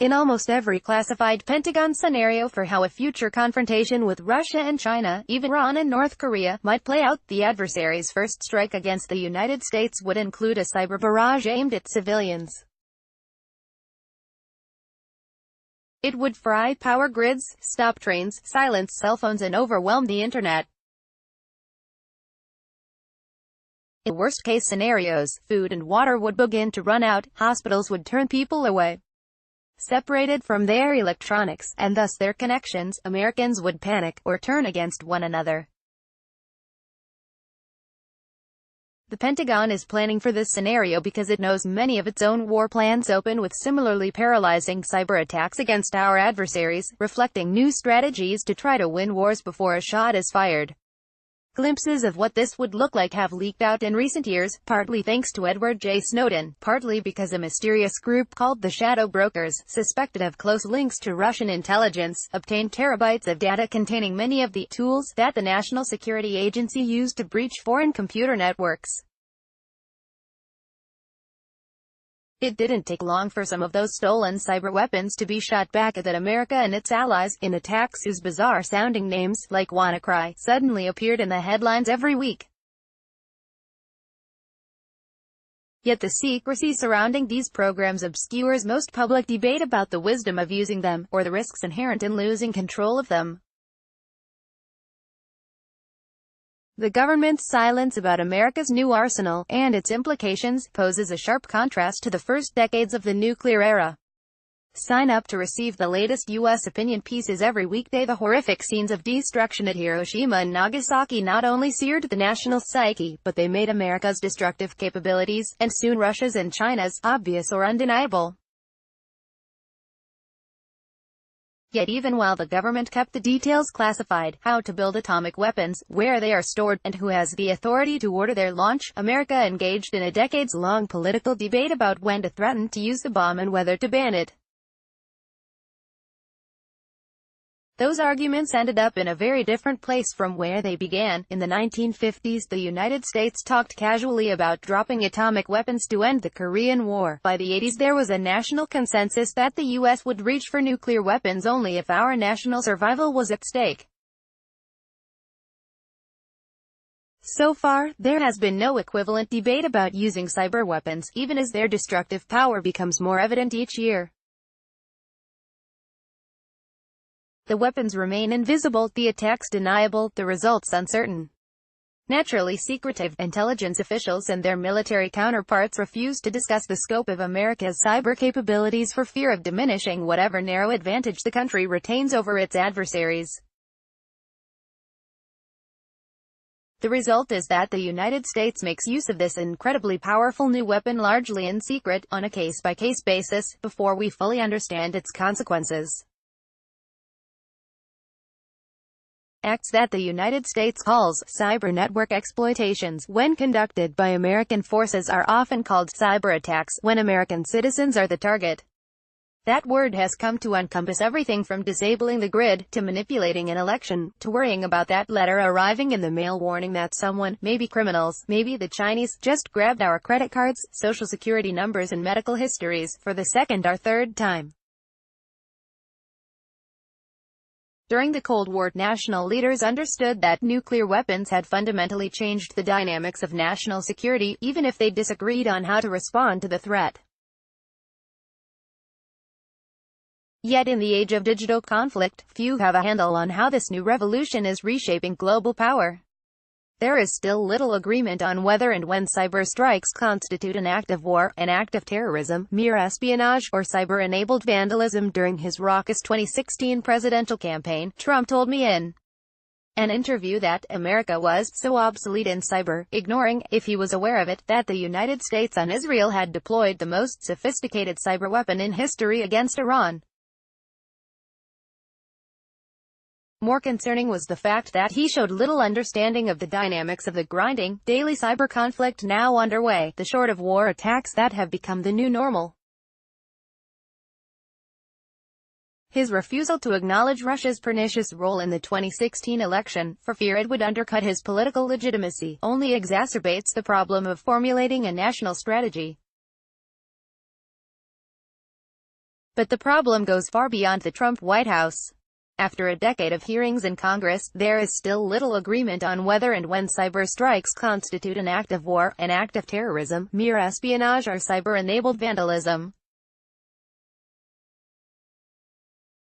In almost every classified Pentagon scenario for how a future confrontation with Russia and China, even Iran and North Korea, might play out, the adversary's first strike against the United States would include a cyber barrage aimed at civilians. It would fry power grids, stop trains, silence cell phones and overwhelm the internet. In worst-case scenarios, food and water would begin to run out, hospitals would turn people away, separated from their electronics, and thus their connections. Americans would panic, or turn against one another. The Pentagon is planning for this scenario because it knows many of its own war plans open with similarly paralyzing cyber attacks against our adversaries, reflecting new strategies to try to win wars before a shot is fired. Glimpses of what this would look like have leaked out in recent years, partly thanks to Edward J. Snowden, partly because a mysterious group called the Shadow Brokers, suspected of close links to Russian intelligence, obtained terabytes of data containing many of the tools that the National Security Agency used to breach foreign computer networks. It didn't take long for some of those stolen cyber weapons to be shot back at America and its allies, in attacks whose bizarre-sounding names, like WannaCry, suddenly appeared in the headlines every week. Yet the secrecy surrounding these programs obscures most public debate about the wisdom of using them, or the risks inherent in losing control of them. The government's silence about America's new arsenal, and its implications, poses a sharp contrast to the first decades of the nuclear era. Sign up to receive the latest U.S. opinion pieces every weekday. The horrific scenes of destruction at Hiroshima and Nagasaki not only seared the national psyche, but they made America's destructive capabilities, and soon Russia's and China's, obvious or undeniable. Yet even while the government kept the details classified, how to build atomic weapons, where they are stored, and who has the authority to order their launch, America engaged in a decades-long political debate about when to threaten to use the bomb and whether to ban it. Those arguments ended up in a very different place from where they began. In the 1950s, the United States talked casually about dropping atomic weapons to end the Korean War. By the 80s, there was a national consensus that the U.S. would reach for nuclear weapons only if our national survival was at stake. So far, there has been no equivalent debate about using cyber weapons, even as their destructive power becomes more evident each year. The weapons remain invisible, the attacks deniable, the results uncertain. Naturally secretive, intelligence officials and their military counterparts refuse to discuss the scope of America's cyber capabilities for fear of diminishing whatever narrow advantage the country retains over its adversaries. The result is that the United States makes use of this incredibly powerful new weapon largely in secret, on a case-by-case basis, before we fully understand its consequences. Acts that the United States calls cyber network exploitations, when conducted by American forces, are often called cyber attacks, when American citizens are the target. That word has come to encompass everything from disabling the grid, to manipulating an election, to worrying about that letter arriving in the mail warning that someone, maybe criminals, maybe the Chinese, just grabbed our credit cards, social security numbers and medical histories, for the second or third time. During the Cold War, national leaders understood that nuclear weapons had fundamentally changed the dynamics of national security, even if they disagreed on how to respond to the threat. Yet in the age of digital conflict, few have a handle on how this new revolution is reshaping global power. There is still little agreement on whether and when cyber strikes constitute an act of war, an act of terrorism, mere espionage, or cyber-enabled vandalism. During his raucous 2016 presidential campaign, Trump told me in an interview that America was so obsolete in cyber, ignoring, if he was aware of it, that the United States and Israel had deployed the most sophisticated cyber weapon in history against Iran. More concerning was the fact that he showed little understanding of the dynamics of the grinding, daily cyber conflict now underway, the sort of war attacks that have become the new normal. His refusal to acknowledge Russia's pernicious role in the 2016 election, for fear it would undercut his political legitimacy, only exacerbates the problem of formulating a national strategy. But the problem goes far beyond the Trump White House. After a decade of hearings in Congress, there is still little agreement on whether and when cyber strikes constitute an act of war, an act of terrorism, mere espionage, or cyber-enabled vandalism.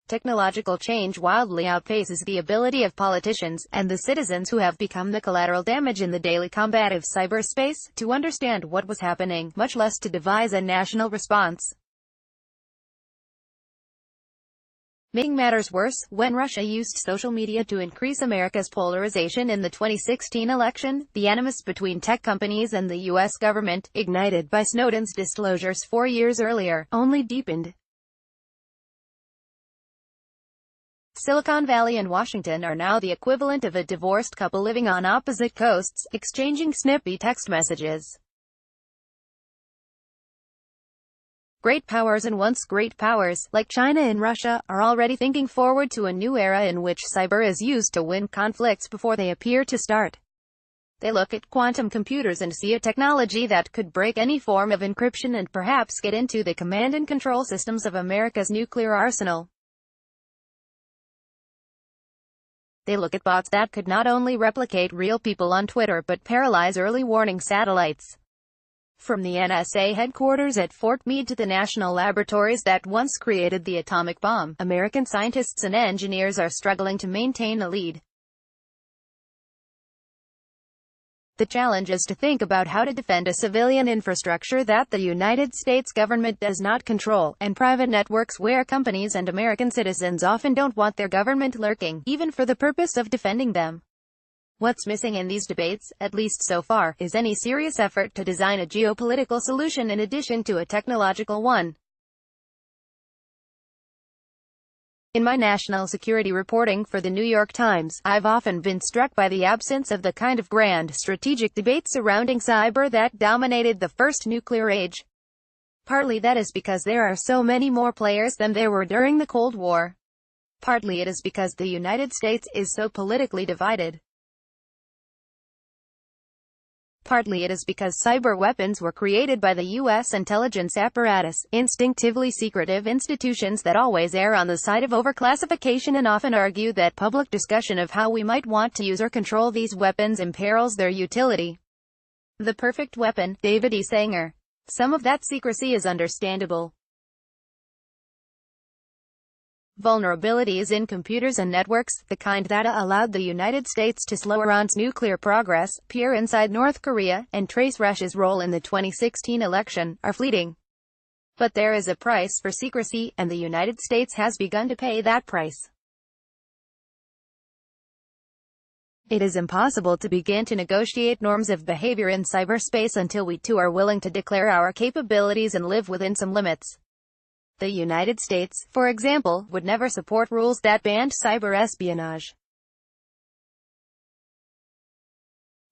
Technological change wildly outpaces the ability of politicians, and the citizens who have become the collateral damage in the daily combat of cyberspace, to understand what was happening, much less to devise a national response. Making matters worse, when Russia used social media to increase America's polarization in the 2016 election, the animus between tech companies and the U.S. government, ignited by Snowden's disclosures 4 years earlier, only deepened. Silicon Valley and Washington are now the equivalent of a divorced couple living on opposite coasts, exchanging snippy text messages. Great powers and once great powers, like China and Russia, are already thinking forward to a new era in which cyber is used to win conflicts before they appear to start. They look at quantum computers and see a technology that could break any form of encryption and perhaps get into the command and control systems of America's nuclear arsenal. They look at bots that could not only replicate real people on Twitter but paralyze early warning satellites. From the NSA headquarters at Fort Meade to the national laboratories that once created the atomic bomb, American scientists and engineers are struggling to maintain a lead. The challenge is to think about how to defend a civilian infrastructure that the United States government does not control, and private networks where companies and American citizens often don't want their government lurking, even for the purpose of defending them. What's missing in these debates, at least so far, is any serious effort to design a geopolitical solution in addition to a technological one. In my national security reporting for the New York Times, I've often been struck by the absence of the kind of grand, strategic debate surrounding cyber that dominated the first nuclear age. Partly that is because there are so many more players than there were during the Cold War. Partly it is because the United States is so politically divided. Partly it is because cyber weapons were created by the U.S. intelligence apparatus, instinctively secretive institutions that always err on the side of overclassification and often argue that public discussion of how we might want to use or control these weapons imperils their utility. The perfect weapon, David E. Sanger. Some of that secrecy is understandable. Vulnerabilities in computers and networks, the kind that allowed the United States to slow Iran's nuclear progress, peer inside North Korea, and trace Russia's role in the 2016 election, are fleeting. But there is a price for secrecy, and the United States has begun to pay that price. It is impossible to begin to negotiate norms of behavior in cyberspace until we too are willing to declare our capabilities and live within some limits. The United States, for example, would never support rules that banned cyber espionage.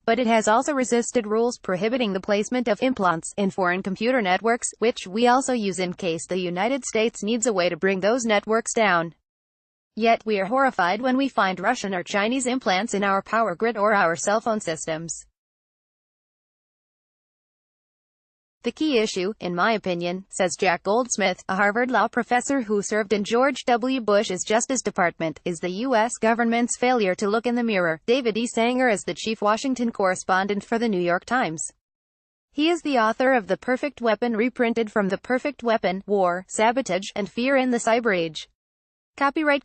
But it has also resisted rules prohibiting the placement of implants in foreign computer networks, which we also use in case the United States needs a way to bring those networks down. Yet we are horrified when we find Russian or Chinese implants in our power grid or our cell phone systems. The key issue, in my opinion, says Jack Goldsmith, a Harvard law professor who served in George W. Bush's Justice Department, is the U.S. government's failure to look in the mirror. David E. Sanger is the chief Washington correspondent for the New York Times. He is the author of The Perfect Weapon, reprinted from The Perfect Weapon, War, Sabotage, and Fear in the Cyber Age. Copyright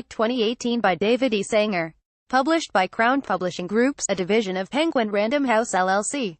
2018 by David E. Sanger. Published by Crown Publishing Groups, a division of Penguin Random House LLC.